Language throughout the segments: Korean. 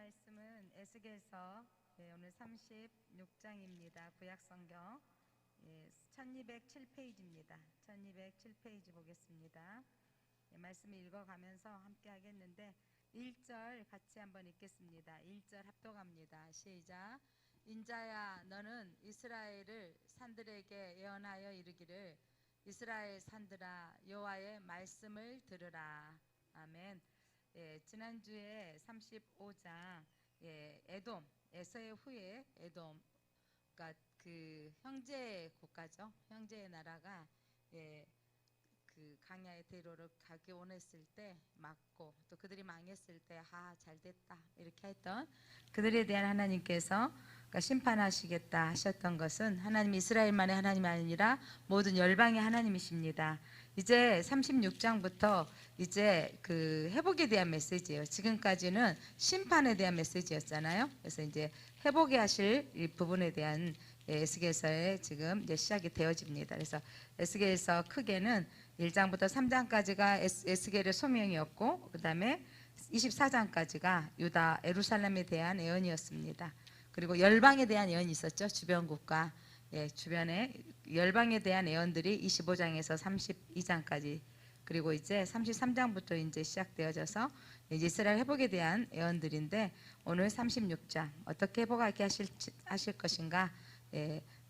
말씀은 에스겔서 오늘 36장입니다. 구약성경 1207페이지입니다. 1207페이지 보겠습니다. 말씀을 읽어가면서 함께 하겠는데 1절 같이 한번 읽겠습니다. 1절 합독합니다. 시작. 인자야 너는 이스라엘을 산들에게 예언하여 이르기를 이스라엘 산들아 여호와의 말씀을 들으라. 아멘. 지난주에 35장 에돔, 에서의 후에 에돔, 그러니까 그 형제 국가죠. 형제의 나라가 그 강야의 대로를 가기 원했을 때 막고 또 그들이 망했을 때 잘됐다 이렇게 했던 그들에 대한 하나님께서 그러니까 심판하시겠다 하셨던 것은 하나님 이스라엘만의 하나님이 아니라 모든 열방의 하나님이십니다. 이제 36장부터 이제 그 회복에 대한 메시지예요. 지금까지는 심판에 대한 메시지였잖아요. 그래서 이제 회복에 하실 이 부분에 대한 에스겔서에 지금 이제 시작이 되어집니다. 그래서 에스겔서 크게는 1장부터 3장까지가 에스겔의 소명이었고 그 다음에 24장까지가 유다 예루살렘에 대한 예언이었습니다. 그리고 열방에 대한 예언이 있었죠. 주변국가 주변에 열방에 대한 예언들이 25장에서 32장까지 그리고 이제 33장부터 이제 시작되어져서 이제 이스라엘 회복에 대한 예언들인데 오늘 36장 어떻게 회복하게 하실 것인가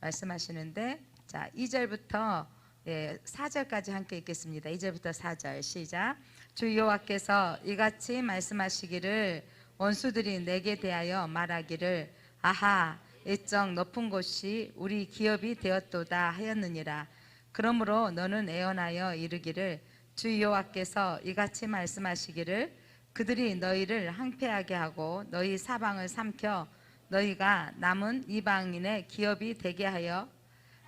말씀하시는데 자 2절부터 4절까지 함께 읽겠습니다. 2절부터 4절 시작. 주 여호와께서 이같이 말씀하시기를 원수들이 내게 대하여 말하기를 아하 애정 높은 곳이 우리 기업이 되었도다 하였느니라. 그러므로 너는 애언하여 이르기를 주 여호와께서 이같이 말씀하시기를 그들이 너희를 항폐하게 하고 너희 사방을 삼켜 너희가 남은 이방인의 기업이 되게 하여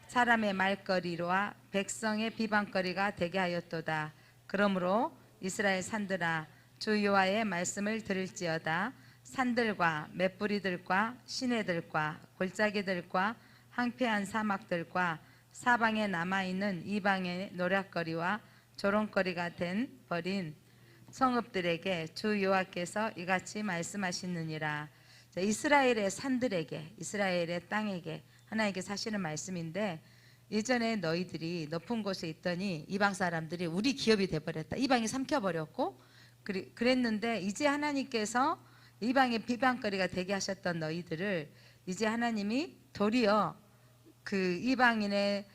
사람의 말거리와 백성의 비방거리가 되게 하였도다. 그러므로 이스라엘 산들아 주 여호와의 말씀을 들을지어다. 산들과 맷뿌리들과 시내들과 골짜기들과 황폐한 사막들과 사방에 남아있는 이방의 노략거리와 조롱거리가 된 버린 성읍들에게 주 여호와께서 이같이 말씀하시느니라. 이스라엘의 산들에게 이스라엘의 땅에게 하나님께서 하시는 말씀인데 예전에 너희들이 높은 곳에 있더니 이방 사람들이 우리 기업이 돼버렸다. 이방이 삼켜버렸고 그랬는데 이제 하나님께서 이방의 비방거리가 되게 하셨던 너희들을 이제 하나님이 도리어 그 이방인의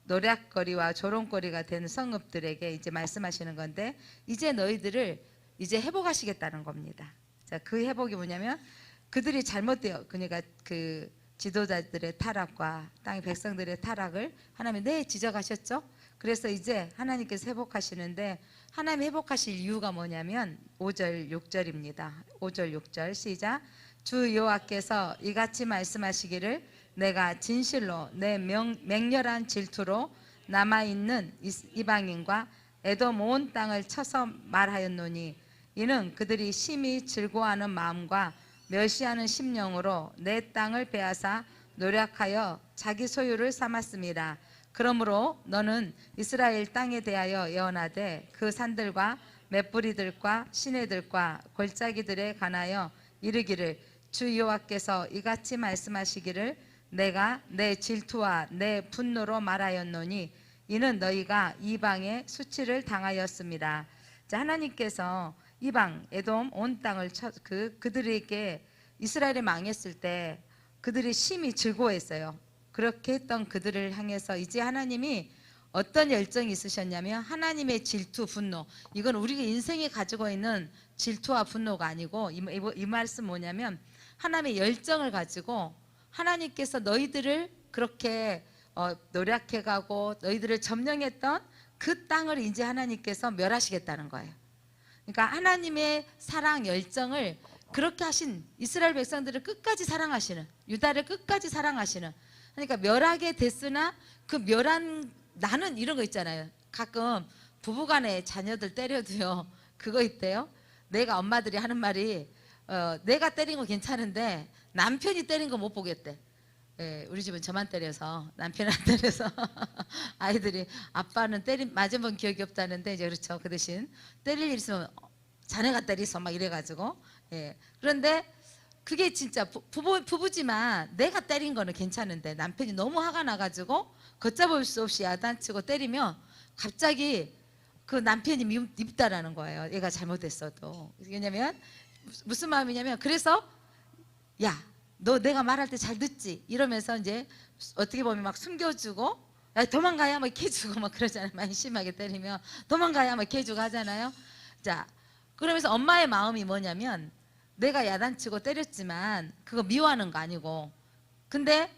노략거리와 조롱거리가 되는 성읍들에게 이제 말씀하시는 건데 이제 너희들을 이제 회복하시겠다는 겁니다. 자, 그 회복이 뭐냐면 그들이 잘못되어 그러니까 그 지도자들의 타락과 땅의 백성들의 타락을 하나님이 지적하셨죠. 그래서 이제 하나님께서 회복하시는데 하나님 회복하실 이유가 뭐냐면 5절 6절입니다. 5절 6절 시작. 주 여호와께서 이같이 말씀하시기를 내가 진실로 내 맹렬한 질투로 남아있는 이방인과 에돔 온 땅을 쳐서 말하였노니 이는 그들이 심히 즐거워하는 마음과 멸시하는 심령으로 내 땅을 빼앗아 노력하여 자기 소유를 삼았습니다. 그러므로 너는 이스라엘 땅에 대하여 예언하되 그 산들과 맷뿌리들과 시내들과 골짜기들에 관하여 이르기를 주 여호와께서 이같이 말씀하시기를 내가 내 질투와 내 분노로 말하였노니 이는 너희가 이방의 수치를 당하였습니다. 자, 하나님께서 이방 에돔 온 땅을 그들에게 이스라엘이 망했을 때 그들이 심히 즐거워했어요. 그렇게 했던 그들을 향해서 이제 하나님이 어떤 열정이 있으셨냐면 하나님의 질투, 분노. 이건 우리가 인생에 가지고 있는 질투와 분노가 아니고 이 말씀 뭐냐면 하나님의 열정을 가지고 하나님께서 너희들을 그렇게 노력해가고 너희들을 점령했던 그 땅을 이제 하나님께서 멸하시겠다는 거예요. 그러니까 하나님의 사랑 열정을 그렇게 하신 이스라엘 백성들을 끝까지 사랑하시는 유다를 끝까지 사랑하시는 그러니까 멸하게 됐으나 그 멸한 나는 이런 거 있잖아요. 가끔 부부간에 자녀들 때려도요 그거 있대요. 내가 엄마들이 하는 말이 내가 때린 거 괜찮은데 남편이 때린 거 못 보겠대. 우리 집은 저만 때려서 남편 안 때려서 아이들이 아빠는 맞은 기억이 없다는데 이제 그렇죠. 그 대신 때릴 일 있으면 자네가 때리소 막 이래가지고 예. 그런데 그게 진짜 부부지만 내가 때린 거는 괜찮은데 남편이 너무 화가 나가지고 걷잡을 수 없이 야단치고 때리면 갑자기 그 남편이 밉다라는 거예요. 얘가 잘못했어도. 왜냐면 무슨 마음이냐면 그래서 야, 너 내가 말할 때 잘 듣지? 이러면서 이제 어떻게 보면 막 숨겨주고 야, 도망가야 막 이렇게 해주고 막 그러잖아요. 많이 심하게 때리면 도망가야 막 이렇게 해주고 하잖아요. 자, 그러면서 엄마의 마음이 뭐냐면 내가 야단치고 때렸지만 그거 미워하는 거 아니고 근데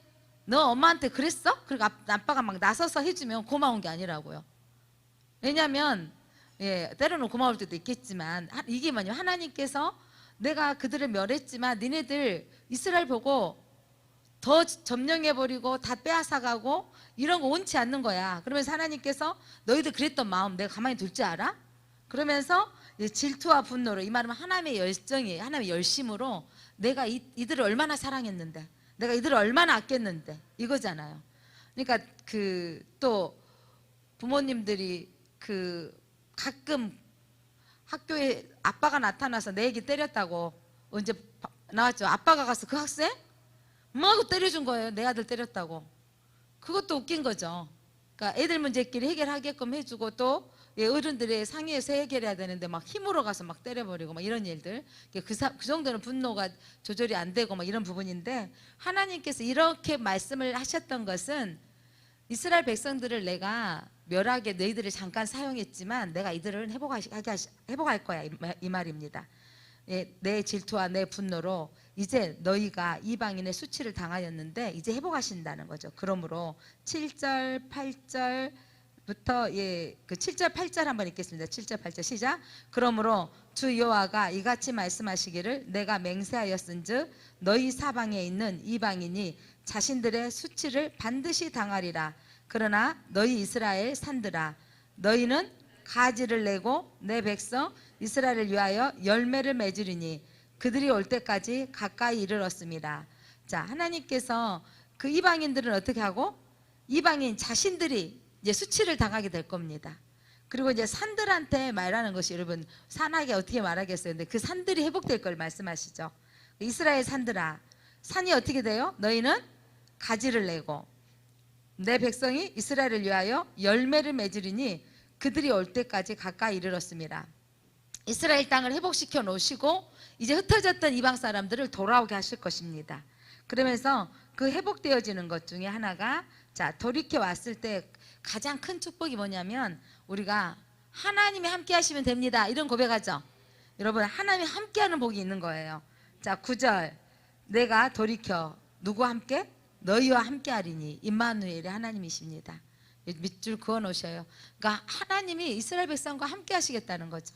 너 엄마한테 그랬어? 그리고 아빠가 막 나서서 해주면 고마운 게 아니라고요. 왜냐면 예, 때로는 고마울 때도 있겠지만 이게 뭐냐면 하나님께서 내가 그들을 멸했지만 니네들 이스라엘 보고 더 점령해버리고 다 빼앗아가고 이런 거 원치 않는 거야. 그러면서 하나님께서 너희들 그랬던 마음 내가 가만히 둘 줄 알아? 그러면서 질투와 분노로 이 말은 하나님의 열정이에요. 하나님의 열심으로 내가 이들을 얼마나 사랑했는데 내가 이들을 얼마나 아꼈는데 이거잖아요. 그러니까 그 또 부모님들이 그 가끔 학교에 아빠가 나타나서 내 애기 때렸다고 언제 나왔죠. 아빠가 가서 그 학생 뭐하고 때려준 거예요. 내 아들 때렸다고. 그것도 웃긴 거죠. 그러니까 애들 문제끼리 해결하게끔 해주고 또 어른들의 상의해서 해결해야 되는데 막 힘으로 가서 막 때려버리고 막 이런 일들. 그 정도는 분노가 조절이 안 되고 막 이런 부분인데 하나님께서 이렇게 말씀을 하셨던 것은 이스라엘 백성들을 내가 멸하게 너희들을 잠깐 사용했지만 내가 이들을 회복할 거야 이 말입니다. 내 질투와 내 분노로 이제 너희가 이방인의 수치를 당하였는데 이제 회복하신다는 거죠. 그러므로 7절 8절부터 그 7절 8절 한번 읽겠습니다. 7절 8절 시작. 그러므로 주 여호와가 이같이 말씀하시기를 내가 맹세하였은즉 너희 사방에 있는 이방인이 자신들의 수치를 반드시 당하리라. 그러나 너희 이스라엘 산들아 너희는 가지를 내고 내 백성 이스라엘을 위하여 열매를 맺으리니 그들이 올 때까지 가까이 이르렀습니다. 자, 하나님께서 그 이방인들은 어떻게 하고 이방인 자신들이 이제 수치를 당하게 될 겁니다. 그리고 이제 산들한테 말하는 것이 여러분 산하게 어떻게 말하겠어요? 근데 그 산들이 회복될 걸 말씀하시죠. 이스라엘 산들아 산이 어떻게 돼요? 너희는 가지를 내고 내 백성이 이스라엘을 위하여 열매를 맺으리니 그들이 올 때까지 가까이 이르렀습니다. 이스라엘 땅을 회복시켜 놓으시고 이제 흩어졌던 이방 사람들을 돌아오게 하실 것입니다. 그러면서 그 회복되어지는 것 중에 하나가 자 돌이켜 왔을 때 가장 큰 축복이 뭐냐면 우리가 하나님이 함께 하시면 됩니다. 이런 고백하죠. 여러분 하나님이 함께하는 복이 있는 거예요. 자 9절 내가 돌이켜 누구와 함께? 너희와 함께하리니 임마누엘이 하나님이십니다. 밑줄 그어 놓으셔요. 그러니까 하나님이 이스라엘 백성과 함께 하시겠다는 거죠.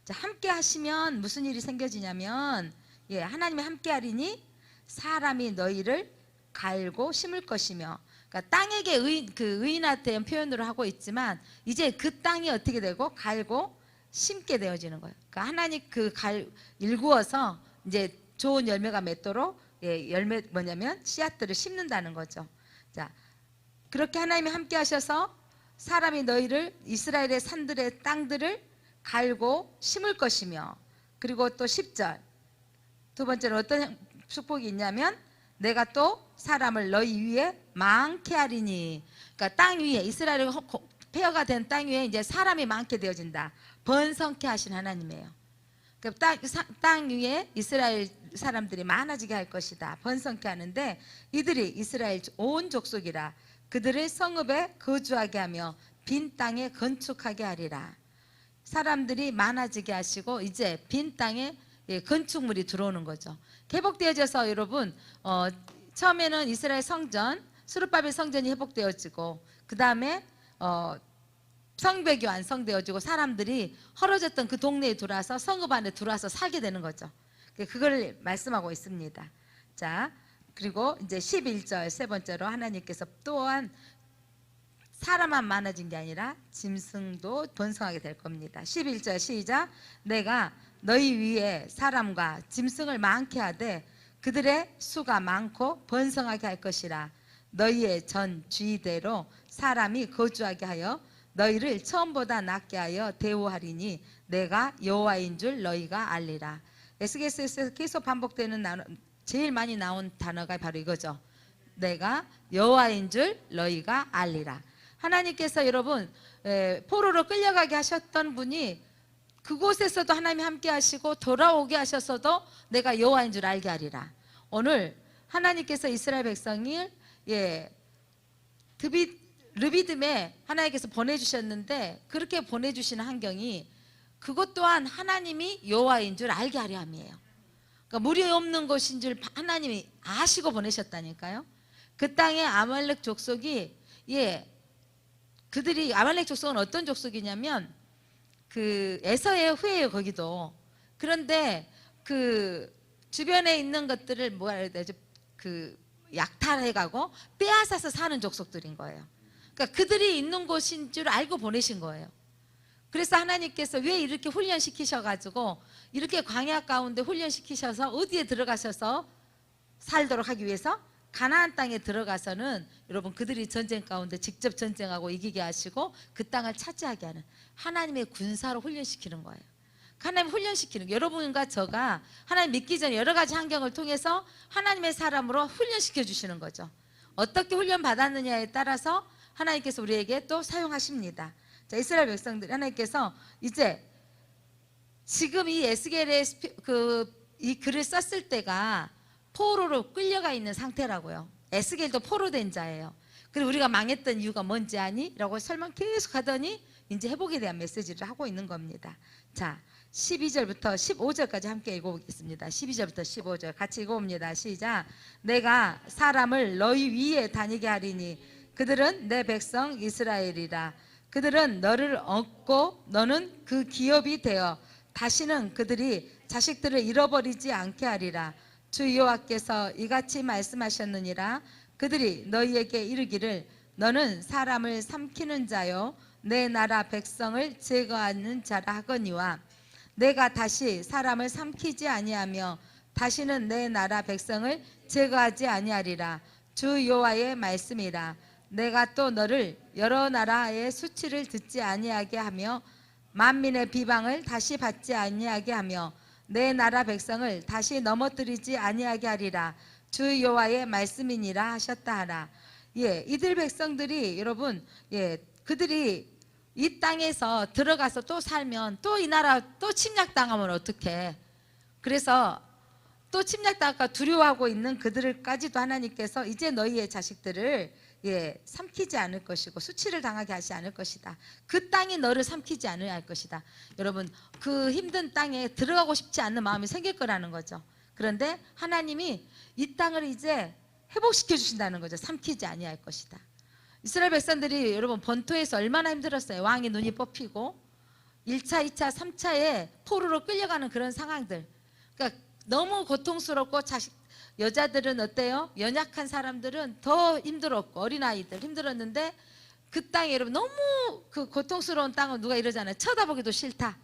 자, 함께 하시면 무슨 일이 생겨지냐면 하나님이 함께 하리니 사람이 너희를 갈고 심을 것이며 그러니까 땅에게 의인한테 표현으로 하고 있지만 이제 그 땅이 어떻게 되고 갈고 심게 되어지는 거예요. 그러니까 하나님 일구어서 이제 좋은 열매가 맺도록 열매 뭐냐면 씨앗들을 심는다는 거죠. 자, 그렇게 하나님이 함께 하셔서 사람이 너희를 이스라엘의 산들의 땅들을 갈고 심을 것이며 그리고 또 10절 두 번째로 어떤 축복이 있냐면 내가 또 사람을 너희 위에 많게 하리니 그러니까 땅 위에 이스라엘 폐허가 된 땅 위에 이제 사람이 많게 되어진다. 번성케 하신 하나님이에요. 땅 위에 이스라엘 사람들이 많아지게 할 것이다. 번성케 하는데 이들이 이스라엘 온 족속이라 그들을 성읍에 거주하게 하며 빈 땅에 건축하게 하리라. 사람들이 많아지게 하시고 이제 빈 땅에 건축물이 들어오는 거죠. 회복되어져서 여러분 처음에는 이스라엘 성전 스룹바벨 성전이 회복되어지고 그 다음에 성벽이 완성되어지고 사람들이 헐어졌던 그 동네에 들어와서 성읍 안에 들어와서 살게 되는 거죠. 그걸 말씀하고 있습니다. 자, 그리고 이제 11절 세 번째로 하나님께서 또한 사람만 많아진 게 아니라 짐승도 번성하게 될 겁니다. 11절 시작. 내가 너희 위에 사람과 짐승을 많게 하되 그들의 수가 많고 번성하게 할 것이라. 너희의 전 주의대로 사람이 거주하게 하여 너희를 처음보다 낫게 하여 대우하리니 내가 여호와인 줄 너희가 알리라. 에스겔서에서 계속 반복되는 제일 많이 나온 단어가 바로 이거죠. 내가 여호와인 줄 너희가 알리라. 하나님께서 여러분 포로로 끌려가게 하셨던 분이 그곳에서도 하나님이 함께 하시고 돌아오게 하셔서도 내가 여호와인 줄 알게 하리라. 오늘 하나님께서 이스라엘 백성을 르비딤에 하나님께서 보내주셨는데 그렇게 보내주시는 환경이 그것 또한 하나님이 여호와인 줄 알게 하려 함이에요. 그러니까 물이 없는 곳인 줄 하나님이 아시고 보내셨다니까요. 그 땅에 아말렉 족속이 그들이 아말렉 족속은 어떤 족속이냐면 그 에서의 후예예요. 거기도. 그런데 그 주변에 있는 것들을 뭐라 해야 되죠? 그 약탈해가고 빼앗아서 사는 족속들인 거예요. 그러니까 그들이 있는 곳인 줄 알고 보내신 거예요. 그래서 하나님께서 왜 이렇게 훈련시키셔가지고 이렇게 광야 가운데 훈련시키셔서 어디에 들어가셔서 살도록 하기 위해서 가나안 땅에 들어가서는 여러분 그들이 전쟁 가운데 직접 전쟁하고 이기게 하시고 그 땅을 차지하게 하는 하나님의 군사로 훈련시키는 거예요. 하나님 훈련시키는 거예요. 여러분과 저가 하나님 믿기 전에 여러 가지 환경을 통해서 하나님의 사람으로 훈련시켜 주시는 거죠. 어떻게 훈련 받았느냐에 따라서 하나님께서 우리에게 또 사용하십니다. 자, 이스라엘 백성들 하나님께서 이제 지금 이 에스겔의 이 글을 썼을 때가 포로로 끌려가 있는 상태라고요. 에스겔도 포로된 자예요. 그리고 우리가 망했던 이유가 뭔지 아니? 라고 설명 계속 하더니 이제 회복에 대한 메시지를 하고 있는 겁니다. 자, 12절부터 15절까지 함께 읽어보겠습니다. 12절부터 15절 같이 읽어봅니다. 시작. 내가 사람을 너희 위에 다니게 하리니 그들은 내 백성 이스라엘이라. 그들은 너를 얻고 너는 그 기업이 되어 다시는 그들이 자식들을 잃어버리지 않게 하리라. 주 여호와께서 이같이 말씀하셨느니라. 그들이 너희에게 이르기를 너는 사람을 삼키는 자요 내 나라 백성을 제거하는 자라 하거니와 내가 다시 사람을 삼키지 아니하며 다시는 내 나라 백성을 제거하지 아니하리라. 주 여호와의 말씀이라. 내가 또 너를 여러 나라의 수치를 듣지 아니하게 하며 만민의 비방을 다시 받지 아니하게 하며 내 나라 백성을 다시 넘어뜨리지 아니하게 하리라. 주 여호와의 말씀이니라 하셨다 하라. 이들 백성들이 여러분 그들이 이 땅에서 들어가서 또 살면 또 이 나라 또 침략당하면 어떡해. 그래서 또 침략당할까 두려워하고 있는 그들까지도 하나님께서 이제 너희의 자식들을 삼키지 않을 것이고 수치를 당하게 하지 않을 것이다. 그 땅이 너를 삼키지 않을 것이다. 여러분 그 힘든 땅에 들어가고 싶지 않는 마음이 생길 거라는 거죠. 그런데 하나님이 이 땅을 이제 회복시켜 주신다는 거죠. 삼키지 아니할 것이다. 이스라엘 백성들이 여러분 본토에서 얼마나 힘들었어요. 왕의 눈이 뽑히고 1차, 2차, 3차에 포로로 끌려가는 그런 상황들. 그러니까 너무 고통스럽고 여자들은 어때요? 연약한 사람들은 더 힘들었고 어린아이들 힘들었는데 그 땅에 여러분 너무 그 고통스러운 땅은 누가 이러잖아요. 쳐다보기도 싫다.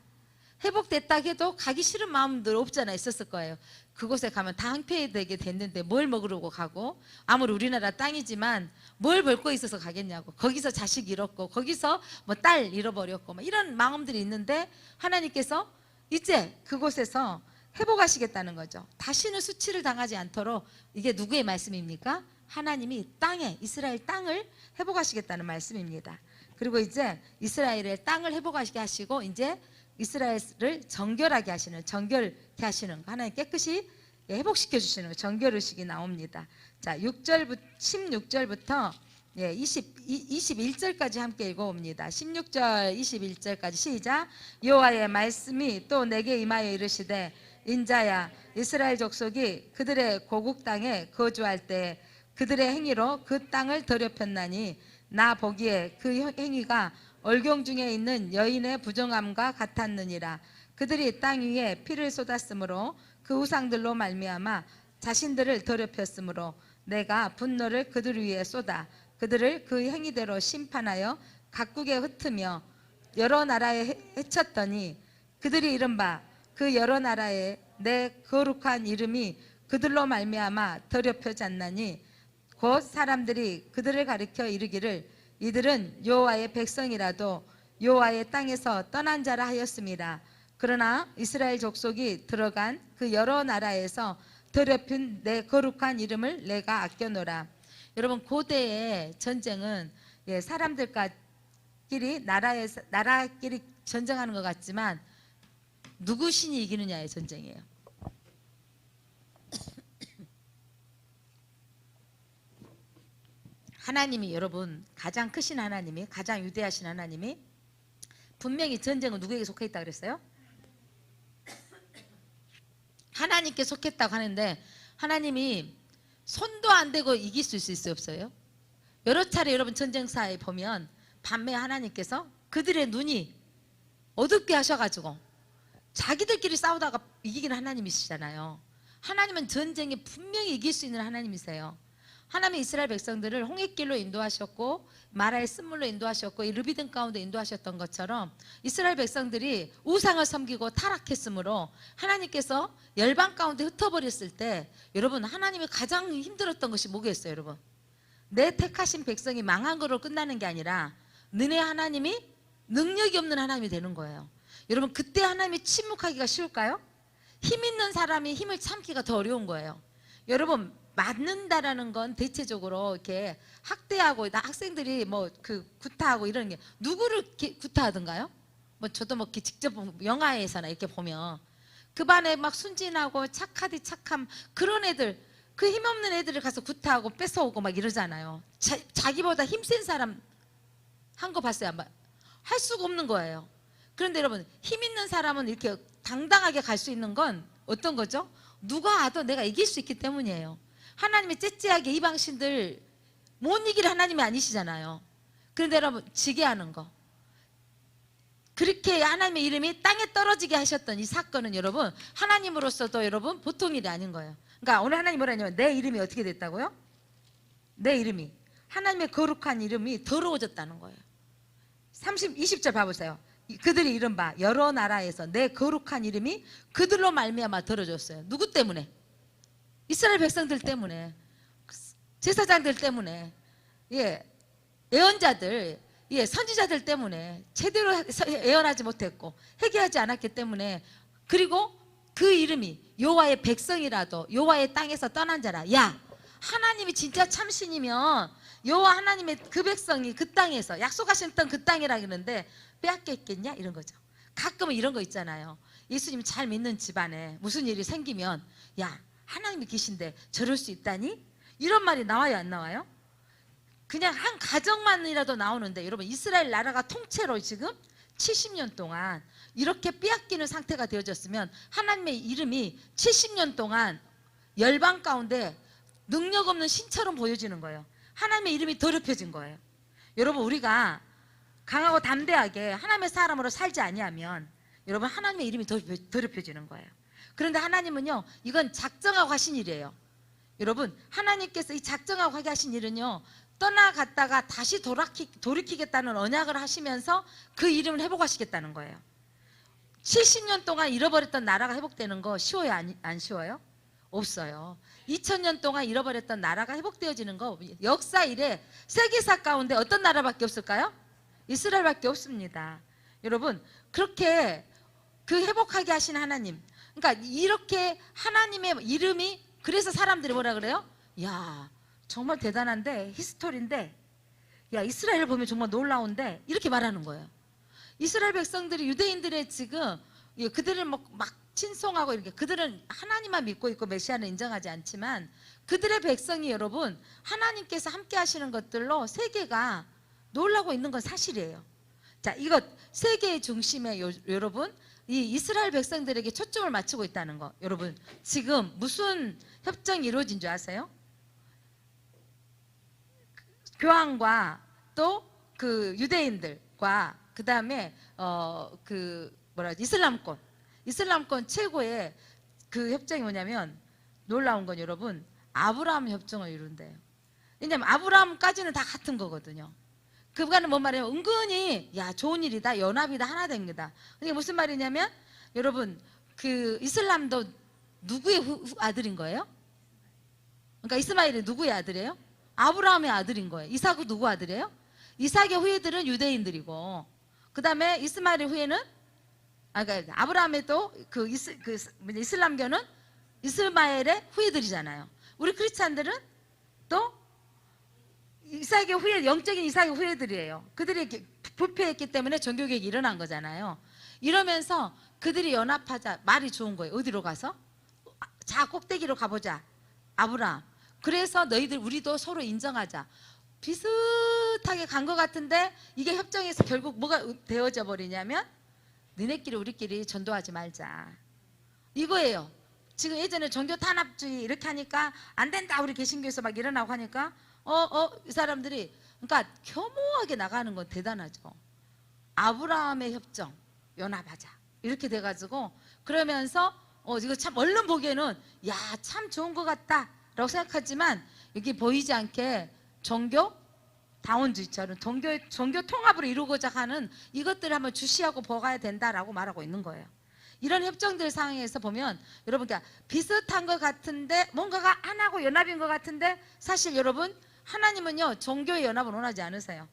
회복됐다 해도 가기 싫은 마음들 없잖아 있었을 거예요. 그곳에 가면 다 황폐되게 됐는데 뭘 먹으려고 가고 아무리 우리나라 땅이지만 뭘 볼 거 있어서 가겠냐고. 거기서 자식 잃었고 거기서 뭐 딸 잃어버렸고 뭐 이런 마음들이 있는데 하나님께서 이제 그곳에서 회복하시겠다는 거죠. 다시는 수치를 당하지 않도록. 이게 누구의 말씀입니까? 하나님이 땅에 이스라엘 땅을 회복하시겠다는 말씀입니다. 그리고 이제 이스라엘의 땅을 회복하시게 하시고 이제 이스라엘을 정결하게 하시는 정결케 하시는 거 하나님 깨끗이 회복시켜 주시는 거 정결의식이 나옵니다. 자 16절부터 21절까지 함께 읽어봅니다. 16절 21절까지 시작. 여호와의 말씀이 또 내게 임하여 이르시되 인자야 이스라엘 족속이 그들의 고국 땅에 거주할 때 그들의 행위로 그 땅을 더럽혔나니 나 보기에 그 행위가 얼경 중에 있는 여인의 부정함과 같았느니라. 그들이 땅 위에 피를 쏟았으므로 그 우상들로 말미암아 자신들을 더럽혔으므로 내가 분노를 그들 위에 쏟아 그들을 그 행위대로 심판하여 각국에 흩으며 여러 나라에 해쳤더니 그들이 이른바 그 여러 나라에 내 거룩한 이름이 그들로 말미암아 더럽혀졌나니 곧 사람들이 그들을 가리켜 이르기를 이들은 여호와의 백성이라도 여호와의 땅에서 떠난 자라 하였습니다. 그러나 이스라엘 족속이 들어간 그 여러 나라에서 더럽힌 내 거룩한 이름을 내가 아껴노라. 여러분, 고대의 전쟁은 사람들끼리 나라끼리 전쟁하는 것 같지만 누구 신이 이기느냐의 전쟁이에요. 하나님이, 여러분, 가장 크신 하나님이, 가장 위대하신 하나님이 분명히 전쟁은 누구에게 속해 있다 그랬어요? 하나님께 속했다고 하는데 하나님이 손도 안 대고 이길 수 있어요, 없어요? 여러 차례 여러분 전쟁사에 보면 반면 하나님께서 그들의 눈이 어둡게 하셔가지고 자기들끼리 싸우다가 이기는 하나님이시잖아요. 하나님은 전쟁에 분명히 이길 수 있는 하나님이세요. 하나님이 이스라엘 백성들을 홍해길로 인도하셨고 마라의 쓴물로 인도하셨고 이 르비딤 가운데 인도하셨던 것처럼 이스라엘 백성들이 우상을 섬기고 타락했으므로 하나님께서 열방 가운데 흩어버렸을 때 여러분, 하나님이 가장 힘들었던 것이 뭐겠어요? 여러분, 내 택하신 백성이 망한 거로 끝나는 게 아니라 너네 하나님이 능력이 없는 하나님이 되는 거예요. 여러분, 그때 하나님이 침묵하기가 쉬울까요? 힘 있는 사람이 힘을 참기가 더 어려운 거예요. 여러분, 맞는다라는 건 대체적으로 이렇게 학대하고 학생들이 뭐 그 구타하고 이런 게 누구를 구타하던가요? 뭐 저도 뭐 직접 영화에서나 이렇게 보면 그 반에 막 순진하고 착하디 착함 그런 애들, 그 힘없는 애들을 가서 구타하고 뺏어오고 막 이러잖아요. 자기보다 힘센 사람 한 거 봤어요? 안 봐? 할 수가 없는 거예요. 그런데 여러분, 힘 있는 사람은 이렇게 당당하게 갈 수 있는 건 어떤 거죠? 누가 와도 내가 이길 수 있기 때문이에요. 하나님이 째째하게 이방신들 못 이길 하나님이 아니시잖아요. 그런데 여러분, 지게 하는 거, 그렇게 하나님의 이름이 땅에 떨어지게 하셨던 이 사건은 여러분, 하나님으로서도 여러분 보통 일이 아닌 거예요. 그러니까 오늘 하나님 뭐라 하냐면 내 이름이 어떻게 됐다고요? 내 이름이, 하나님의 거룩한 이름이 더러워졌다는 거예요. 20절 봐보세요. 그들이 이른바 여러 나라에서 내 거룩한 이름이 그들로 말미암아 더러워졌어요. 누구 때문에? 이스라엘 백성들 때문에, 제사장들 때문에, 예언자들, 선지자들 때문에 제대로 예언하지 못했고 회개하지 않았기 때문에, 그리고 그 이름이 여호와의 백성이라도 여호와의 땅에서 떠난 자라. 야, 하나님이 진짜 참신이면 여호와 하나님의 그 백성이 그 땅에서 약속하셨던 그 땅이라 그러는데 빼앗겼겠냐 이런 거죠. 가끔은 이런 거 있잖아요. 예수님 잘 믿는 집안에 무슨 일이 생기면 야, 하나님이 계신데 저럴 수 있다니? 이런 말이 나와요, 안 나와요? 그냥 한 가정만이라도 나오는데 여러분, 이스라엘 나라가 통째로 지금 70년 동안 이렇게 빼앗기는 상태가 되어졌으면 하나님의 이름이 70년 동안 열방 가운데 능력 없는 신처럼 보여지는 거예요. 하나님의 이름이 더럽혀진 거예요. 여러분, 우리가 강하고 담대하게 하나님의 사람으로 살지 아니하면 여러분, 하나님의 이름이 더럽혀지는 거예요. 그런데 하나님은요, 이건 작정하고 하신 일이에요. 여러분, 하나님께서 이 작정하고 하게 하신 일은요, 떠나갔다가 다시 돌이키겠다는 언약을 하시면서 그 이름을 회복하시겠다는 거예요. 70년 동안 잃어버렸던 나라가 회복되는 거 쉬워요? 안 쉬워요? 없어요. 2000년 동안 잃어버렸던 나라가 회복되어지는 거, 역사 이래 세계사 가운데 어떤 나라밖에 없을까요? 이스라엘밖에 없습니다. 여러분, 그렇게 그 회복하게 하신 하나님, 그러니까 이렇게 하나님의 이름이, 그래서 사람들이 뭐라 그래요? 야, 정말 대단한데, 히스토리인데, 야, 이스라엘을 보면 정말 놀라운데, 이렇게 말하는 거예요. 이스라엘 백성들이 유대인들의 지금 그들을 막 친송하고 이렇게, 그들은 하나님만 믿고 있고 메시아는 인정하지 않지만 그들의 백성이 여러분, 하나님께서 함께 하시는 것들로 세계가 놀라고 있는 건 사실이에요. 자, 이것 세계의 중심에 여러분, 이 이스라엘 백성들에게 초점을 맞추고 있다는 거. 여러분, 지금 무슨 협정이 이루어진 줄 아세요? 교황과 또 그 유대인들과 그 다음에 이슬람권 최고의 그 협정이 뭐냐면, 놀라운 건 여러분, 아브라함 협정을 이룬대요. 왜냐면 아브라함까지는 다 같은 거거든요. 그거는 뭔 말이에요? 은근히 야, 좋은 일이다, 연합이다, 하나 됩니다. 이게 무슨 말이냐면, 여러분, 그 이슬람도 누구의 아들인 거예요? 그러니까 이스마엘이 누구의 아들이에요? 아브라함의 아들인 거예요. 이삭은 누구 아들이에요? 이삭의 후예들은 유대인들이고, 그 다음에 이스마엘의 후예는 그러니까 아브라함에도 이슬람교는 이스마엘의 후예들이잖아요. 우리 크리스찬들은 또 이삭의 후예, 영적인 이삭의 후예들이에요. 그들이 부패했기 때문에 종교개혁이 일어난 거잖아요. 이러면서 그들이 연합하자. 말이 좋은 거예요. 어디로 가서? 자, 꼭대기로 가보자. 아브라함. 그래서 너희들 우리도 서로 인정하자. 비슷하게 간 것 같은데 이게 협정에서 결국 뭐가 되어져 버리냐면 너네끼리 우리끼리 전도하지 말자. 이거예요. 지금 예전에 종교 탄압주의 이렇게 하니까 안 된다. 우리 개신교에서 막 일어나고 하니까 이 사람들이 그러니까 겸허하게 나가는 건 대단하죠. 아브라함의 협정 연합하자 이렇게 돼가지고 그러면서 이거 참 얼른 보기에는 야, 참 좋은 것 같다라고 생각하지만 여기 보이지 않게 종교 다원주의처럼 종교 통합으로 이루고자 하는 이것들을 한번 주시하고 보아야 된다라고 말하고 있는 거예요. 이런 협정들 상황에서 보면 여러분 그러니까 비슷한 것 같은데 뭔가가 하나고 연합인 것 같은데 사실 여러분 하나님은요 종교의 연합을 원하지 않으세요.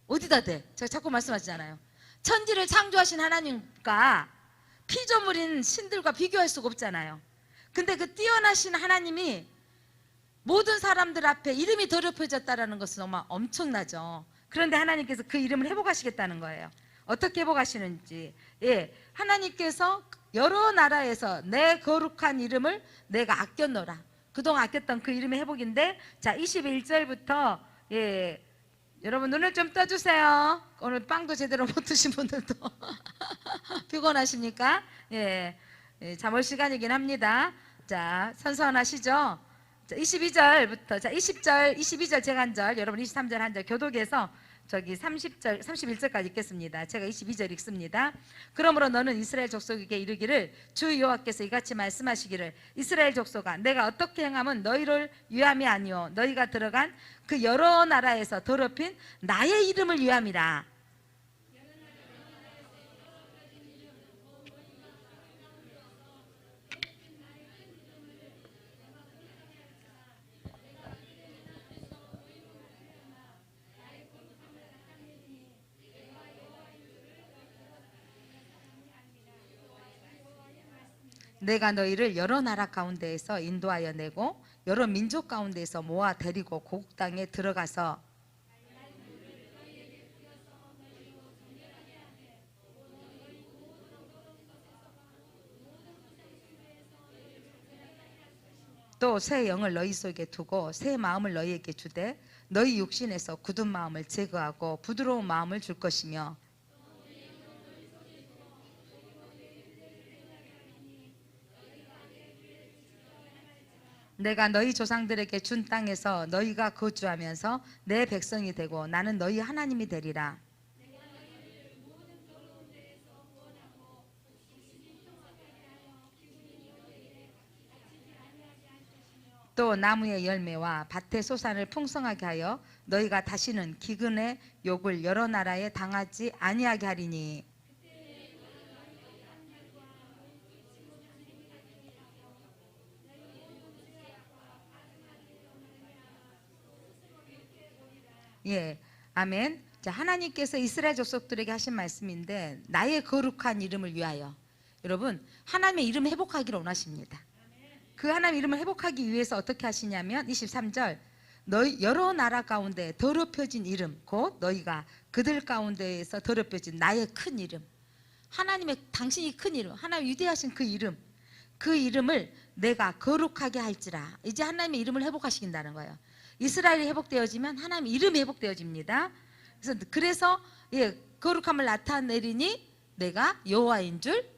어디다 대? 제가 자꾸 말씀하시잖아요. 천지를 창조하신 하나님과 피조물인 신들과 비교할 수가 없잖아요. 근데 그 뛰어나신 하나님이 모든 사람들 앞에 이름이 더럽혀졌다는 것은 정말 엄청나죠. 그런데 하나님께서 그 이름을 회복하시겠다는 거예요. 어떻게 회복하시는지. 하나님께서 여러 나라에서 내 거룩한 이름을 내가 아꼈노라. 그동안 아꼈던 그 이름의 회복인데 자 21절부터 여러분 눈을 좀 떠주세요. 오늘 빵도 제대로 못 드신 분들도 피곤하십니까? 잠올 시간이긴 합니다. 자 선선하시죠? 자, 22절부터 자 20절, 22절 제가 한 절, 여러분 23절 한 절 교독에서 저기 30절, 31절까지 읽겠습니다. 제가 22절 읽습니다. 그러므로 너는 이스라엘 족속에게 이르기를 주 여호와께서 이같이 말씀하시기를 이스라엘 족속아 내가 어떻게 행하면 너희를 위함이 아니오 너희가 들어간 그 여러 나라에서 더럽힌 나의 이름을 위함이라. 내가 너희를 여러 나라 가운데에서 인도하여 내고 여러 민족 가운데에서 모아 데리고 고국 땅에 들어가서 또 새 영을 너희 속에 두고 새 마음을 너희에게 주되 너희 육신에서 굳은 마음을 제거하고 부드러운 마음을 줄 것이며 내가 너희 조상들에게 준 땅에서 너희가 거주하면서 내 백성이 되고 나는 너희 하나님이 되리라. 또 나무의 열매와 밭의 소산을 풍성하게 하여 너희가 다시는 기근의 욕을 여러 나라에 당하지 아니하게 하리니 아멘. 자, 하나님께서 이스라엘 족속들에게 하신 말씀인데 나의 거룩한 이름을 위하여 여러분 하나님의 이름 회복하기를 원하십니다. 그 하나님의 이름을 회복하기 위해서 어떻게 하시냐면 23절 너희 여러 나라 가운데 더럽혀진 이름 곧 너희가 그들 가운데에서 더럽혀진 나의 큰 이름 하나님의 당신이 큰 이름 하나님 위대하신 그 이름을 내가 거룩하게 할지라. 이제 하나님의 이름을 회복하시킨다는 거예요. 이스라엘이 회복되어지면 하나님의 이름이 회복되어집니다. 그래서 거룩함을 나타내리니 내가 여호와인 줄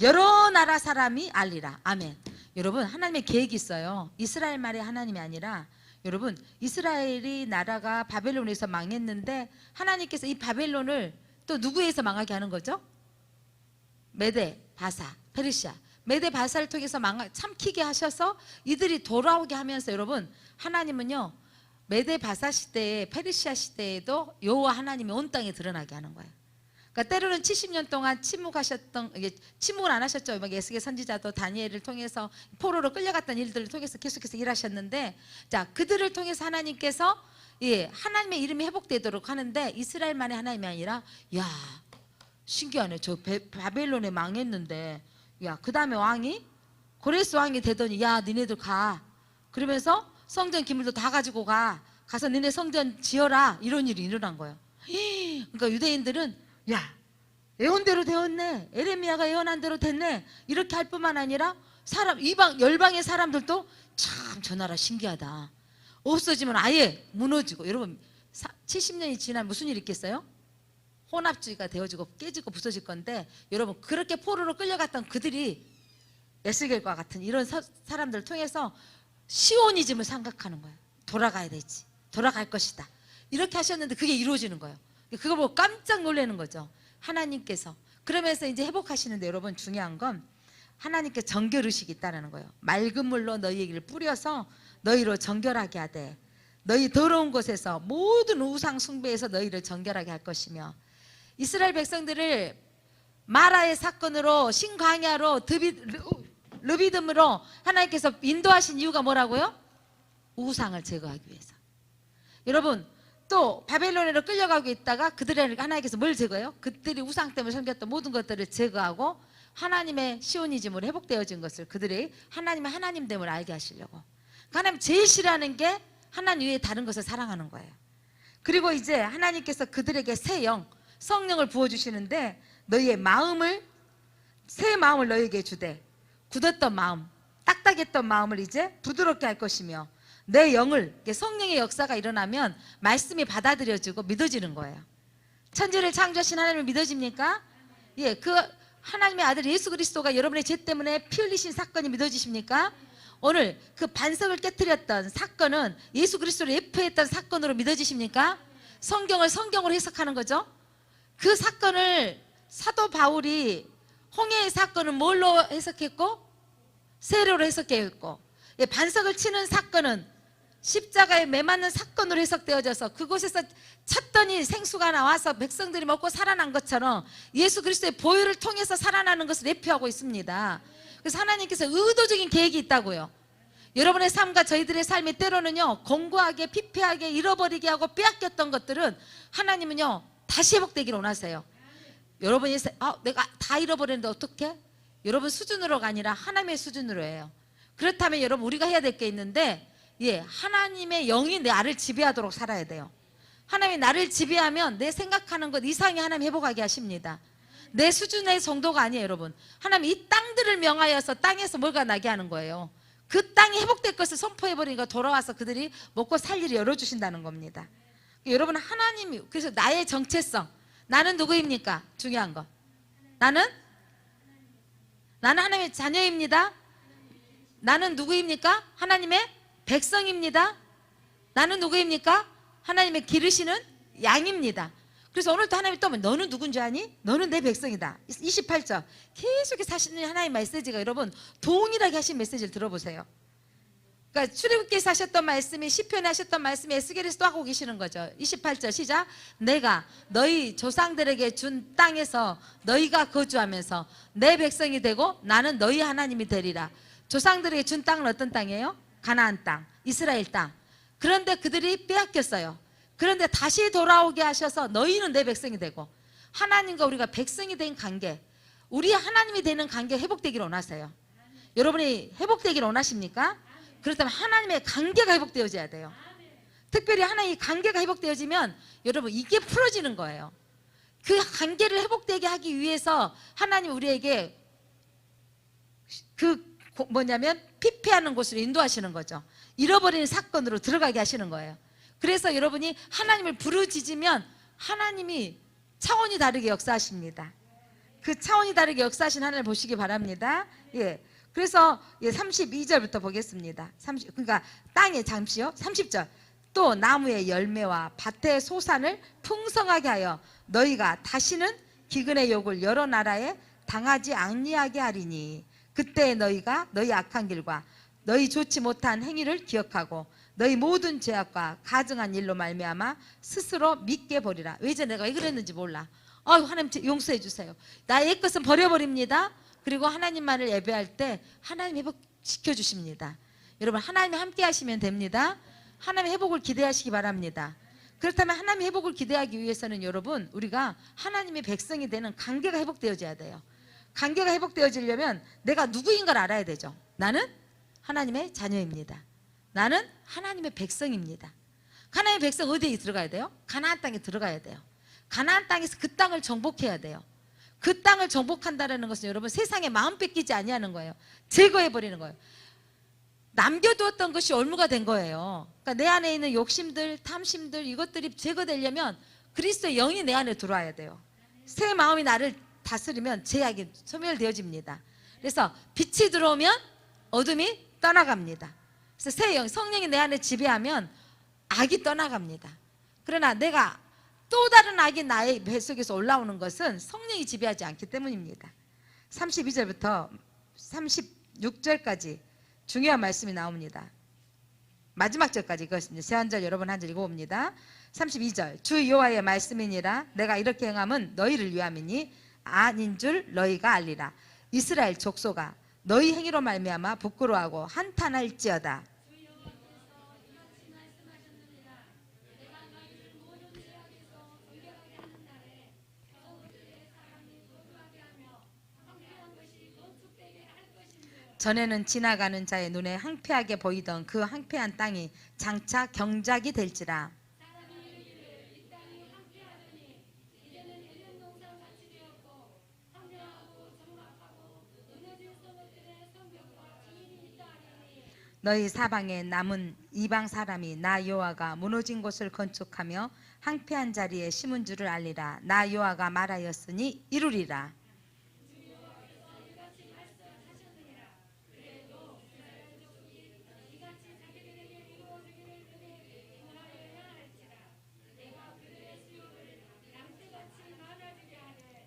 여러 나라 사람이 알리라. 아멘. 여러분 하나님의 계획이 있어요. 이스라엘만의 하나님이 아니라 여러분 이스라엘이 나라가 바벨론에서 망했는데 하나님께서 이 바벨론을 또 누구에서 망하게 하는 거죠? 메대, 바사, 페르시아 메대 바사를 통해서 삼키게 하셔서 이들이 돌아오게 하면서 여러분 하나님은요 메대 바사 시대에 페르시아 시대에도 여호와 하나님이 온 땅에 드러나게 하는 거예요. 그러니까 때로는 70년 동안 침묵을 안 하셨죠. 예수의 선지자도 다니엘을 통해서 포로로 끌려갔던 일들을 통해서 계속해서 일하셨는데 자 그들을 통해서 하나님께서 하나님의 이름이 회복되도록 하는데 이스라엘만의 하나님이 아니라 신기하네. 저 바벨론에 망했는데 야, 그 다음에 왕이 고레스 왕이 되더니 야, 니네들 가. 그러면서 성전 기물도 다 가지고 가서 니네 성전 지어라. 이런 일이 일어난 거예요. 그러니까 유대인들은 야, 예언대로 되었네. 에레미야가 예언한 대로 됐네. 이렇게 할 뿐만 아니라 이방 열방의 사람들도 참 저 나라 신기하다. 없어지면 아예 무너지고. 여러분 70년이 지나면 무슨 일이 있겠어요? 혼합주의가 되어지고 깨지고 부서질 건데, 여러분 그렇게 포로로 끌려갔던 그들이 에스겔과 같은 이런 사람들을 통해서 시오니즘을 생각하는 거예요. 돌아가야 되지, 돌아갈 것이다, 이렇게 하셨는데 그게 이루어지는 거예요. 그거 보고 깜짝 놀라는 거죠, 하나님께서. 그러면서 이제 회복하시는데, 여러분 중요한 건 하나님께 정결의식이 있다는 거예요. 맑은 물로 너희에게를 뿌려서 너희로 정결하게 하되 너희 더러운 곳에서 모든 우상 숭배에서 너희를 정결하게 할 것이며, 이스라엘 백성들을 마라의 사건으로 신광야로 르비딤으로 하나님께서 인도하신 이유가 뭐라고요? 우상을 제거하기 위해서. 여러분 또 바벨론으로 끌려가고 있다가 그들에게 하나님께서 뭘 제거해요? 그들이 우상 때문에 섬겼던 모든 것들을 제거하고 하나님의 시오니즘으로 회복되어진 것을 그들이 하나님의 하나님됨을 알게 하시려고. 하나님 제일 싫어하는 게 하나님 외에 다른 것을 사랑하는 거예요. 그리고 이제 하나님께서 그들에게 새 영, 성령을 부어주시는데, 너희의 마음을, 새 마음을 너희에게 주되 굳었던 마음, 딱딱했던 마음을 이제 부드럽게 할 것이며, 내 영을, 성령의 역사가 일어나면 말씀이 받아들여지고 믿어지는 거예요. 천지를 창조하신 하나님을 믿어집니까? 예, 그 하나님의 아들 예수 그리스도가 여러분의 죄 때문에 피 흘리신 사건이 믿어지십니까? 오늘 그 반석을 깨뜨렸던 사건은 예수 그리스도를 예표했던 사건으로 믿어지십니까? 성경을 성경으로 해석하는 거죠. 그 사건을 사도 바울이 홍해의 사건은 뭘로 해석했고? 세례로 해석했고, 반석을 치는 사건은 십자가에 매맞는 사건으로 해석되어져서 그곳에서 쳤더니 생수가 나와서 백성들이 먹고 살아난 것처럼 예수 그리스도의 보혈을 통해서 살아나는 것을 예표하고 있습니다. 그래서 하나님께서 의도적인 계획이 있다고요. 여러분의 삶과 저희들의 삶이 때로는요, 공고하게 피폐하게 잃어버리게 하고 빼앗겼던 것들은 하나님은요 다시 회복되기를 원하세요. 여러분이 내가 다 잃어버렸는데 어떻게? 여러분 수준으로가 아니라 하나님의 수준으로 해요. 그렇다면 여러분 우리가 해야 될 게 있는데, 하나님의 영이 나를 지배하도록 살아야 돼요. 하나님이 나를 지배하면 내 생각하는 것 이상이 하나님 회복하게 하십니다. 내 수준의 정도가 아니에요. 여러분 하나님 이 땅들을 명하여서 땅에서 뭐가 나게 하는 거예요. 그 땅이 회복될 것을 선포해버리니까 돌아와서 그들이 먹고 살 일을 열어주신다는 겁니다. 여러분 하나님이, 그래서 나의 정체성, 나는 누구입니까? 중요한 거, 나는 하나님의 자녀입니다. 나는 누구입니까? 하나님의 백성입니다. 나는 누구입니까? 하나님의 기르시는 양입니다. 그래서 오늘도 하나님이 또 너는 누군지 아니? 너는 내 백성이다. 28절 계속해서 하시는 하나님의 메시지가, 여러분 동일하게 하신 메시지를 들어보세요. 그러니까 출애굽기에서 하셨던 말씀이, 시편에 하셨던 말씀이 에스겔에서도 하고 계시는 거죠. 28절 시작. 내가 너희 조상들에게 준 땅에서 너희가 거주하면서 내 백성이 되고 나는 너희 하나님이 되리라. 조상들에게 준 땅은 어떤 땅이에요? 가나안 땅, 이스라엘 땅. 그런데 그들이 빼앗겼어요. 그런데 다시 돌아오게 하셔서 너희는 내 백성이 되고, 하나님과 우리가 백성이 된 관계, 우리 하나님이 되는 관계 회복되기를 원하세요. 여러분이 회복되기를 원하십니까? 그렇다면 하나님의 관계가 회복되어져야 돼요. 특별히 하나님의 관계가 회복되어지면 여러분 이게 풀어지는 거예요. 그 관계를 회복되게 하기 위해서 하나님 우리에게 피폐하는 곳으로 인도하시는 거죠. 잃어버리는 사건으로 들어가게 하시는 거예요. 그래서 여러분이 하나님을 부르짖으면 하나님이 차원이 다르게 역사하십니다. 그 차원이 다르게 역사하신 하나님을 보시기 바랍니다. 그래서 32절부터 보겠습니다. 그러니까 땅에, 잠시요, 30절. 또 나무의 열매와 밭의 소산을 풍성하게 하여 너희가 다시는 기근의 욕을 여러 나라에 당하지 아니하게 하리니, 그때 너희가 너희 악한 길과 너희 좋지 못한 행위를 기억하고 너희 모든 죄악과 가증한 일로 말미암아 스스로 믿게 버리라. 왜 내가 왜 그랬는지 몰라. 하나님 용서해 주세요. 나의 것은 버려버립니다. 그리고 하나님만을 예배할 때 하나님 회복시켜 주십니다. 여러분 하나님이 함께 하시면 됩니다. 하나님의 회복을 기대하시기 바랍니다. 그렇다면 하나님의 회복을 기대하기 위해서는 여러분, 우리가 하나님의 백성이 되는 관계가 회복되어져야 돼요. 관계가 회복되어지려면 내가 누구인 걸 알아야 되죠. 나는 하나님의 자녀입니다. 나는 하나님의 백성입니다. 하나님의 백성 어디에 들어가야 돼요? 가나안 땅에 들어가야 돼요. 가나안 땅에서 그 땅을 정복해야 돼요. 그 땅을 정복한다는 것은 여러분, 세상에 마음 뺏기지 아니하는 거예요. 제거해버리는 거예요. 남겨두었던 것이 올무가 된 거예요. 그러니까 내 안에 있는 욕심들, 탐심들, 이것들이 제거되려면 그리스도의 영이 내 안에 들어와야 돼요. 새 마음이 나를 다스리면 죄악이 소멸되어집니다. 그래서 빛이 들어오면 어둠이 떠나갑니다. 그래서 새 영, 성령이 내 안에 지배하면 악이 떠나갑니다. 그러나 내가 또 다른 악이 나의 뱃속에서 올라오는 것은 성령이 지배하지 않기 때문입니다. 32절부터 36절까지 중요한 말씀이 나옵니다. 마지막 절까지 이것입니다. 제한절 여러분 한 절 읽어봅니다. 32절 주 여호와의 말씀이니라. 내가 이렇게 행함은 너희를 위함이니 아닌 줄 너희가 알리라. 이스라엘 족속아, 너희 행위로 말미암아 부끄러워하고 한탄할지어다. 전에는 지나가는 자의 눈에 황폐하게 보이던 그 황폐한 땅이 장차 경작이 될지라. 너희 사방에 남은 이방 사람이 나 여호와가 무너진 곳을 건축하며 황폐한 자리에 심은 줄을 알리라. 나 여호와가 말하였으니 이루리라.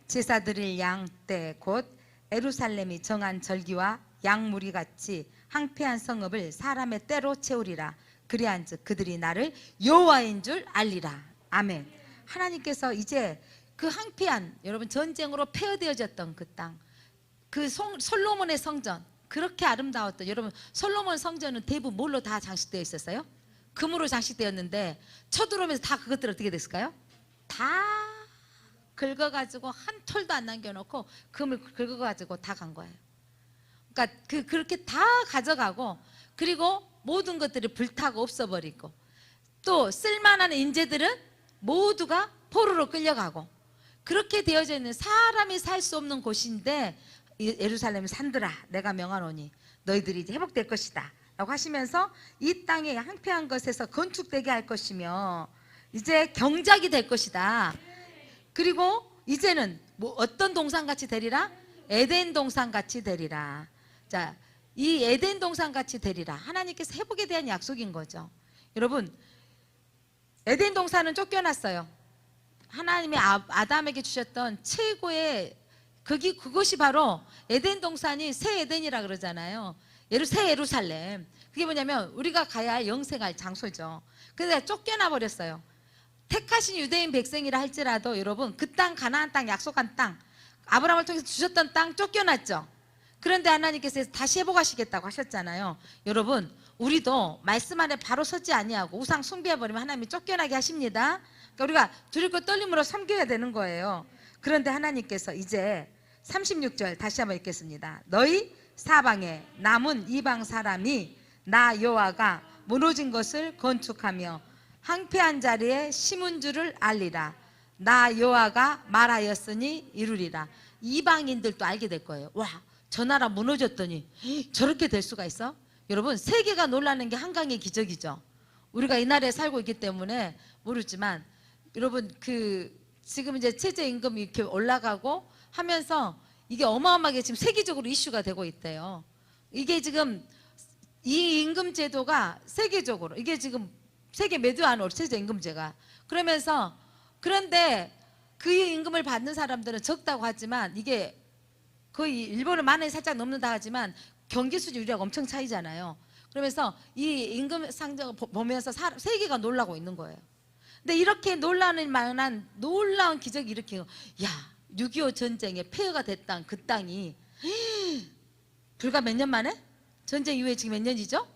제사 드릴 양 때 곧 예루살렘이 정한 절기와 양무리 같이 황폐한 성읍을 사람의 때로 채우리라. 그리한즉 그들이 나를 여호와인 줄 알리라. 아멘. 하나님께서 이제 그 황폐한, 여러분 전쟁으로 폐허되어졌던 그 땅, 그 솔로몬의 성전, 그렇게 아름다웠던, 여러분 솔로몬 성전은 대부분 뭘로 다 장식되어 있었어요? 금으로 장식되었는데 쳐들어오면서 다 그것들 어떻게 됐을까요? 다 긁어가지고 한 톨도 안 남겨놓고 금을 긁어가지고 다 간 거예요. 그러니까 그렇게 다 가져가고, 그리고 모든 것들이 불타고 없어버리고, 또 쓸만한 인재들은 모두가 포로로 끌려가고, 그렇게 되어져 있는 사람이 살 수 없는 곳인데 예루살렘 산들아 내가 명하노니 너희들이 이제 회복될 것이다 라고 하시면서 이 땅에 황폐한 것에서 건축되게 할 것이며 이제 경작이 될 것이다. 그리고 이제는 뭐 어떤 동산같이 되리라? 에덴 동산같이 되리라. 자, 이 에덴 동산같이 되리라. 하나님께서 회복에 대한 약속인 거죠. 여러분, 에덴 동산은 쫓겨났어요. 하나님이 아담에게 주셨던 최고의 그것이 바로 에덴 동산이 새 에덴이라 그러잖아요. 새 예루살렘. 그게 뭐냐면 우리가 가야 할 영생할 장소죠. 근데 쫓겨나 버렸어요. 택하신 유대인 백성이라 할지라도 여러분, 그 땅, 가나안 땅, 약속한 땅, 아브라함을 통해서 주셨던 땅 쫓겨났죠. 그런데 하나님께서 다시 회복하시겠다고 하셨잖아요. 여러분, 우리도 말씀 안에 바로 서지 아니하고 우상 숭배해버리면 하나님이 쫓겨나게 하십니다. 그러니까 우리가 두렵고 떨림으로 섬겨야 되는 거예요. 그런데 하나님께서 이제 36절 다시 한번 읽겠습니다. 너희 사방에 남은 이방 사람이 나 여호와가 무너진 것을 건축하며 황폐한 자리에 심은 줄을 알리라. 나 여호와가 말하였으니 이루리라. 이방인들도 알게 될 거예요. 와, 저 나라 무너졌더니 저렇게 될 수가 있어? 여러분, 세계가 놀라는 게 한강의 기적이죠. 우리가 이 나라에 살고 있기 때문에 모르지만 여러분, 지금 이제 최저임금이 이렇게 올라가고 하면서 이게 어마어마하게 지금 세계적으로 이슈가 되고 있대요. 이게 지금 이 임금 제도가 세계적으로 이게 지금 세계 매두하는 최저임금제가 그러면서, 그런데 그 임금을 받는 사람들은 적다고 하지만 이게 거의 일본은 만 원이 살짝 넘는다 하지만 경기 수준 우리하고 엄청 차이잖아요. 그러면서 이 임금 상정을 보면서 세계가 놀라고 있는 거예요. 근데 이렇게 놀라는 만한 놀라운 기적이 일으키고, 야, 6.25 전쟁에 폐허가 됐던 그 땅이 불과 몇 년 만에? 전쟁 이후에 지금 몇 년이죠?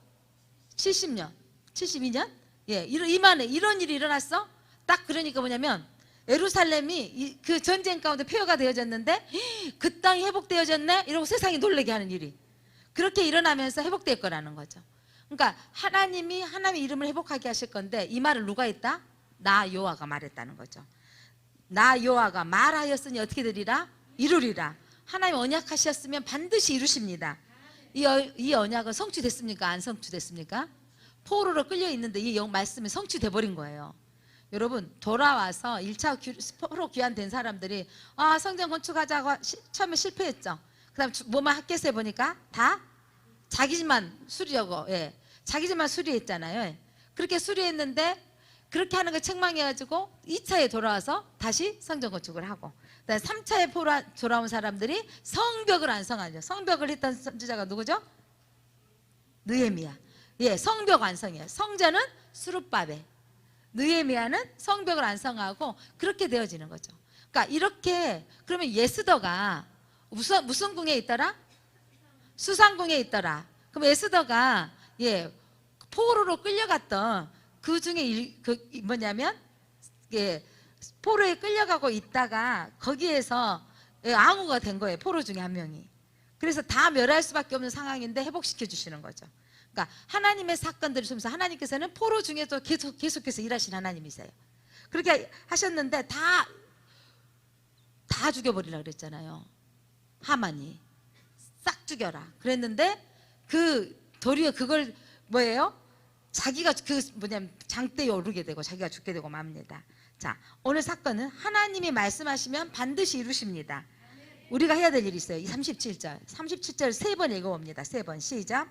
70년? 72년? 예, 이런 일이 일어났어? 딱 그러니까 뭐냐면 예루살렘이 그 전쟁 가운데 폐허가 되어졌는데 그 땅이 회복되어졌네 이러고 세상이 놀라게 하는 일이 그렇게 일어나면서 회복될 거라는 거죠. 그러니까 하나님의 이름을 회복하게 하실 건데 이 말을 누가 했다? 나 여호와가 말했다는 거죠. 나 여호와가 말하였으니 어떻게 되리라? 이루리라. 하나님 언약하셨으면 반드시 이루십니다. 이 언약은 성취됐습니까? 안 성취됐습니까? 포로로 끌려 있는데 이 말씀이 성취돼 버린 거예요. 여러분 돌아와서 1차 포로 귀환된 사람들이 성전 건축하자고 처음에 실패했죠. 그 다음 뭐만 학교에서 해보니까 다 자기 집만 수리하고 자기 집만 수리했잖아요. 그렇게 수리했는데 그렇게 하는 걸 책망해가지고 2차에 돌아와서 다시 성전 건축을 하고 그다음에 3차에 돌아온 사람들이 성벽을 완성하죠. 성벽을 했던 선지자가 누구죠? 느헤미야. 성벽 완성이에요. 성전은 스룹바벨, 느헤미야는 성벽을 완성하고 그렇게 되어지는 거죠. 그러니까 이렇게 그러면 에스더가 무슨 궁에 있더라? 수상궁에 있더라. 그럼 에스더가 포로로 끌려갔던 그 중에 뭐냐면 포로에 끌려가고 있다가 거기에서 앙후가 된 거예요. 포로 중에 한 명이. 그래서 다 멸할 수밖에 없는 상황인데 회복시켜 주시는 거죠. 그러니까 하나님의 사건들을 통해서 하나님께서는 포로 중에도 계속해서 일하신 하나님이세요. 그렇게 하셨는데 다 죽여버리려고 그랬잖아요. 하만이 싹 죽여라 그랬는데 도리어 그걸 뭐예요? 자기가 장대에 오르게 되고 자기가 죽게 되고 맙니다. 자, 오늘 사건은 하나님이 말씀하시면 반드시 이루십니다. 우리가 해야 될 일이 있어요. 이 37절 3번 읽어봅니다. 3번 시작.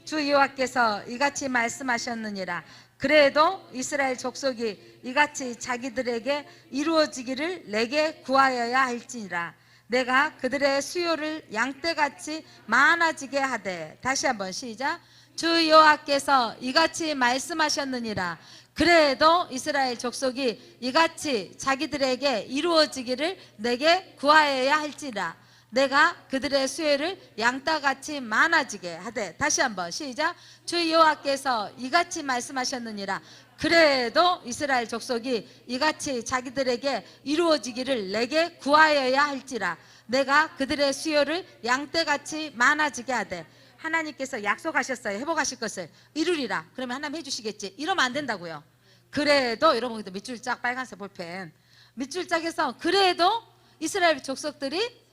주 여호와께서 이같이 말씀하셨느니라. 그래도 이스라엘 족속이 이같이 자기들에게 이루어지기를 내게 구하여야 할지니라. 내가 그들의 수요를 양떼같이 많아지게 하되. 다시 한번 시작. 주 여호와께서 이같이 말씀하셨느니라. 그래도 이스라엘 족속이 이같이 자기들에게 이루어지기를 내게 구하여야 할지라. 내가 그들의 수요를 양떼같이 많아지게 하되. 다시 한번 시작. 주 여호와께서 이같이 말씀하셨느니라. 그래도 이스라엘 족속이 이같이 자기들에게 이루어지기를 내게 구하여야 할지라. 내가 그들의 수요를 양떼같이 많아지게 하되. 하나님께서 약속하셨어요. 회복하실 것을 이루리라. 그러면 하나님 해주시겠지. 이러면 안 된다고요. 그래도 여러분 밑줄 짝 빨간색 볼펜 밑줄 짝에서 그래도 이스라엘 족속들이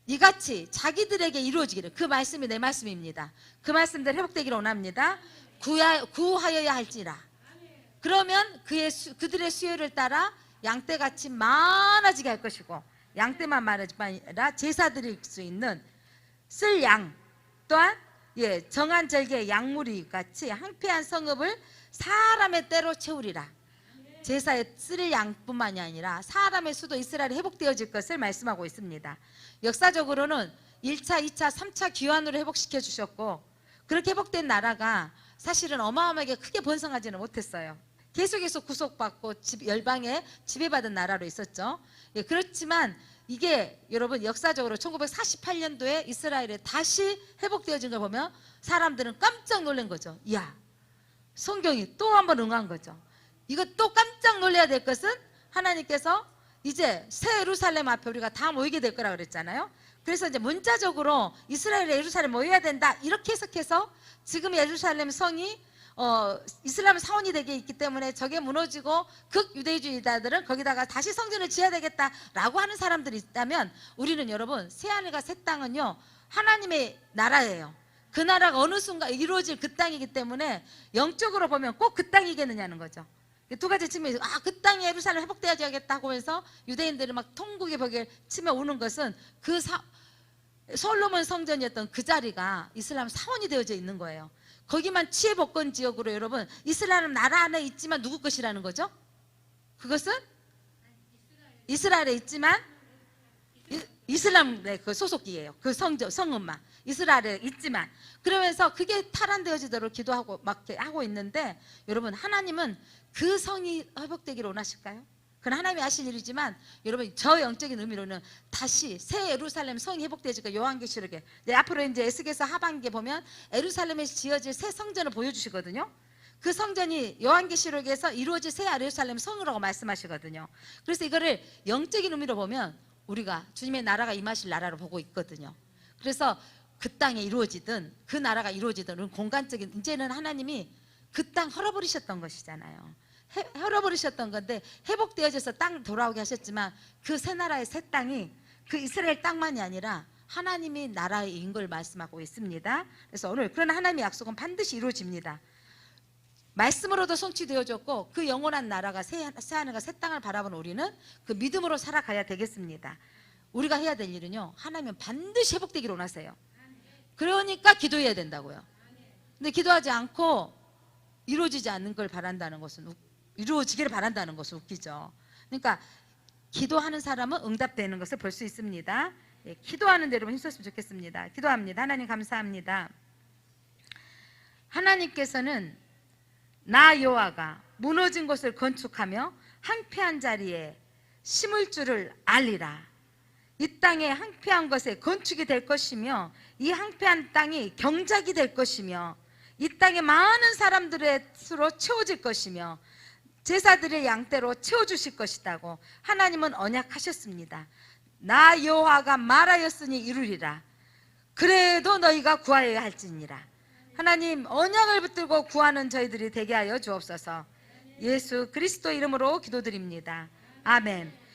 이같이 자기들에게 이루어지기를. 그 말씀이 내 말씀입니다. 그 말씀대로 회복되기를 원합니다. 구하여야 할지라. 그러면 그들의 수요를 따라 양떼같이 많아지게 할 것이고, 양떼만 많아지만 아니라 제사 드릴 수 있는 쓸 양 또한 정한 절기의 약물이 같이 항폐한 성읍을 사람의 때로 채우리라. 제사에 쓸 양뿐만이 아니라 사람의 수도 이스라엘이 회복되어질 것을 말씀하고 있습니다. 역사적으로는 1차, 2차, 3차 귀환으로 회복시켜 주셨고, 그렇게 회복된 나라가 사실은 어마어마하게 크게 번성하지는 못했어요. 계속해서 구속받고 열방에 지배받은 나라로 있었죠. 그렇지만 이게 여러분 역사적으로 1948년도에 이스라엘에 다시 회복되어진 걸 보면 사람들은 깜짝 놀란 거죠. 이야, 성경이 또 한 번 응한 거죠. 이거 또 깜짝 놀라야 될 것은 하나님께서 이제 새 예루살렘 앞에 우리가 다 모이게 될 거라고 그랬잖아요. 그래서 이제 문자적으로 이스라엘에 예루살렘 모여야 된다 이렇게 해석해서 지금 예루살렘 성이 이슬람 사원이 되게 있기 때문에 저게 무너지고 극유대주의자들은 거기다가 다시 성전을 지어야 되겠다라고 하는 사람들이 있다면, 우리는 여러분 새하늘과 새 땅은요 하나님의 나라예요. 그 나라가 어느 순간 이루어질 그 땅이기 때문에 영적으로 보면 꼭 그 땅이겠느냐는 거죠. 두 가지 측면에서 그 땅이 예루살렘 회복되어야겠다고 해서 유대인들이 막 통곡의 벽에 치며 우는 것은 그 솔로몬 성전이었던 그 자리가 이슬람 사원이 되어져 있는 거예요. 거기만 취해복권 지역으로 여러분 이스라엘은 나라 안에 있지만 누구 것이라는 거죠? 그것은 이스라엘에 있지만 이슬람의 그 소속이에요. 그 성읍만 이스라엘에 있지만, 그러면서 그게 탈환되어지도록 기도하고 막 하고 있는데, 여러분 하나님은 그 성이 회복되기를 원하실까요? 그건 하나님이 하실 일이지만 여러분 저 영적인 의미로는 다시 새 예루살렘 성이 회복되지가 요한계시록에 앞으로 이제 에스겔서 하반기에 보면 예루살렘에 지어질 새 성전을 보여주시거든요. 그 성전이 요한계시록에서 이루어질 새 예루살렘 성이라고 말씀하시거든요. 그래서 이거를 영적인 의미로 보면 우리가 주님의 나라가 임하실 나라로 보고 있거든요. 그래서 그 땅에 이루어지든 그 나라가 이루어지든 공간적인, 이제는 하나님이 그 땅 헐어버리셨던 것이잖아요. 헐어버리셨던 건데 회복되어져서 땅 돌아오게 하셨지만 그 새 나라의 새 땅이 그 이스라엘 땅만이 아니라 하나님이 나라인 걸 말씀하고 있습니다. 그래서 오늘 그런 하나님의 약속은 반드시 이루어집니다. 말씀으로도 성취되어졌고 그 영원한 나라가 새 하늘과 새 땅을 바라보는 우리는 그 믿음으로 살아가야 되겠습니다. 우리가 해야 될 일은요, 하나님은 반드시 회복되기를 원하세요. 그러니까 기도해야 된다고요. 근데 기도하지 않고 이루어지지 않는 걸 바란다는 것은, 이루어지기를 바란다는 것은 웃기죠. 그러니까 기도하는 사람은 응답되는 것을 볼 수 있습니다. 예, 기도하는 데 여러분 힘썼으면 좋겠습니다. 기도합니다. 하나님 감사합니다. 하나님께서는 나 여호와가 무너진 곳을 건축하며 황폐한 자리에 심을 줄을 알리라. 이 땅에 황폐한 것에 건축이 될 것이며 이 황폐한 땅이 경작이 될 것이며 이 땅에 많은 사람들의 수로 채워질 것이며 제사들의 양떼로 채워주실 것이라고 하나님은 언약하셨습니다. 나 여호와가 말하였으니 이루리라. 그래도 너희가 구하여야 할지니라. 하나님, 언약을 붙들고 구하는 저희들이 되게 하여 주옵소서. 예수 그리스도 이름으로 기도드립니다. 아멘.